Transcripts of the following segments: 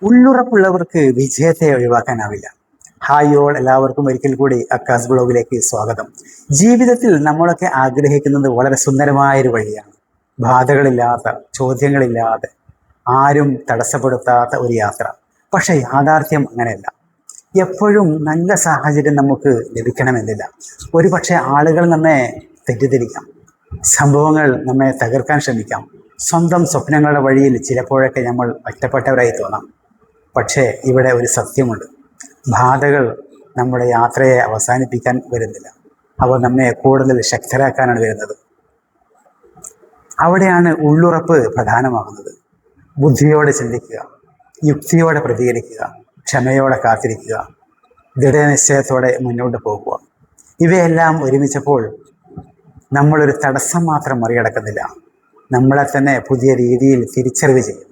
ഉള്ളുറപ്പുള്ളവർക്ക് വിജയത്തെ ഒഴിവാക്കാനാവില്ല. Hi all, എല്ലാവർക്കും ഒരിക്കൽ കൂടി അക്കാസ് ബ്ലോഗിലേക്ക് സ്വാഗതം. ജീവിതത്തിൽ നമ്മളൊക്കെ ആഗ്രഹിക്കുന്നത് വളരെ സുന്ദരമായൊരു വഴിയാണ്. ബാധകളില്ലാത്ത, ചോദ്യങ്ങളില്ലാതെ, ആരും തടസ്സപ്പെടുത്താത്ത ഒരു യാത്ര. പക്ഷെ യാഥാർത്ഥ്യം അങ്ങനെയല്ല. എപ്പോഴും നല്ല സാഹചര്യം നമുക്ക് ലഭിക്കണമെന്നില്ല. ഒരുപക്ഷെ ആളുകൾ നമ്മെ തെറ്റിദ്ധരിക്കാം, സംഭവങ്ങൾ നമ്മെ തകർക്കാൻ ശ്രമിക്കാം, സ്വന്തം സ്വപ്നങ്ങളുടെ വഴിയിൽ ചിലപ്പോഴൊക്കെ നമ്മൾ ഒറ്റപ്പെട്ടവരായി തോന്നാം. പക്ഷേ ഇവിടെ ഒരു സത്യമുണ്ട്. ബാധകൾ നമ്മുടെ യാത്രയെ അവസാനിപ്പിക്കാൻ വരുന്നില്ല, അവ നമ്മെ കൂടുതൽ ശക്തരാക്കാനാണ് വരുന്നത്. അവിടെയാണ് ഉള്ളുറപ്പ് പ്രധാനമാകുന്നത്. ബുദ്ധിയോടെ ചിന്തിക്കുക, യുക്തിയോടെ പ്രതികരിക്കുക, ക്ഷമയോടെ കാത്തിരിക്കുക, ദൃഢനിശ്ചയത്തോടെ മുന്നോട്ട് പോകുക. ഇവയെല്ലാം ഒരുമിച്ചപ്പോൾ നമ്മളൊരു തടസ്സം മാത്രം മറികടക്കുന്നില്ല, നമ്മളെ തന്നെ പുതിയ രീതിയിൽ തിരിച്ചറിവ് ചെയ്യുന്നു.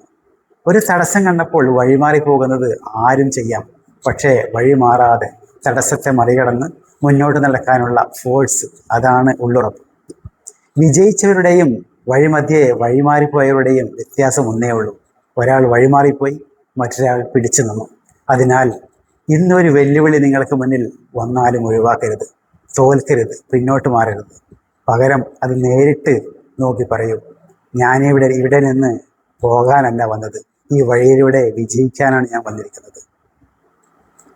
ഒരു തടസ്സം കണ്ടപ്പോൾ വഴിമാറി പോകുന്നത് ആരും ചെയ്യാം. പക്ഷേ വഴി മാറാതെ തടസ്സത്തെ മറികടന്ന് മുന്നോട്ട് നടക്കാനുള്ള ഫോഴ്സ്, അതാണ് ഉള്ളുറപ്പ്. വിജയിച്ചവരുടെയും വഴിമധ്യേ വഴിമാറിപ്പോയവരുടെയും വ്യത്യാസം ഒന്നേ ഉള്ളൂ. ഒരാൾ വഴിമാറിപ്പോയി, മറ്റൊരാൾ പിടിച്ചു നിന്നു. അതിനാൽ ഇന്നൊരു വെല്ലുവിളി നിങ്ങൾക്ക് മുന്നിൽ വന്നാലും ഒഴിവാക്കരുത്, തോൽക്കരുത്, പിന്നോട്ട് മാറരുത്. പകരം അത് നേരിട്ട് നോക്കി പറയൂ, ഇവിടെ നിന്ന് പോകാനല്ല വന്നത്, ഈ വഴിയിലൂടെ വിജയിക്കാനാണ് ഞാൻ വന്നിരിക്കുന്നത്.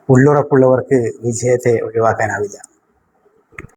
ഉള്ളുറപ്പുള്ളവർക്ക് വിജയത്തെ ഒഴിവാക്കാനാവില്ല.